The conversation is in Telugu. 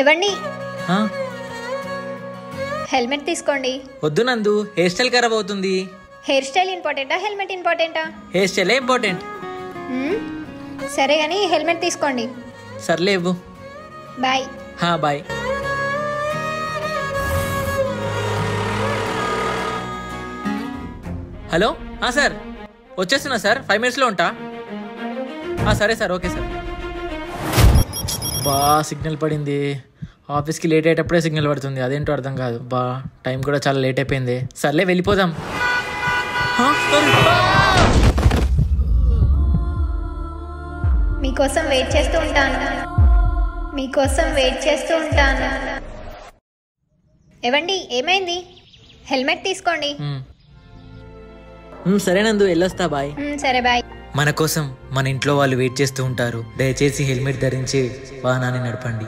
ఇవ్వండి. ఆ? హెల్మెట్ తీసుకోండి. వద్దు నందు, హెయిర్ స్టైల్ ఖరాబ్ అవుతుంది. హెయిర్ స్టైల్ ఇంపార్టెంటా హెల్మెట్ ఇంపార్టెంటా? హెయిర్ స్టైలే ఇంపార్టెంట్. సరే కానీ హెల్మెట్ తీసుకోండి. సర్లే ఇవ్వు. బాయ్. బాయ్. హలో సార్, వచ్చేస్తున్నా సార్, 5 minutesలో ఉంటా. సరే సార్, ఓకే సార్. సిగ్నల్ పడింది. ఆఫీస్కి లేట్ అయ్యేటప్పుడే సిగ్నల్ పడుతుంది, అదేంటో అర్థం కాదు. టైం కూడా చాలా లేట్ అయిపోయింది. సర్లే వెళ్ళిపోదాం. మీకోసం వెయిట్ చేస్తూ ఉంటాను. ఇవ్వండి. ఏమైంది? హెల్మెట్ తీసుకోండి. సరేనందు, వెళ్ళొస్తా. బాయ్. సరే బాయ్. మన కోసం మన ఇంట్లో వాళ్ళు వెయిట్ చేస్తూ ఉంటారు. దయచేసి హెల్మెట్ ధరించి వాహనాన్ని నడపండి.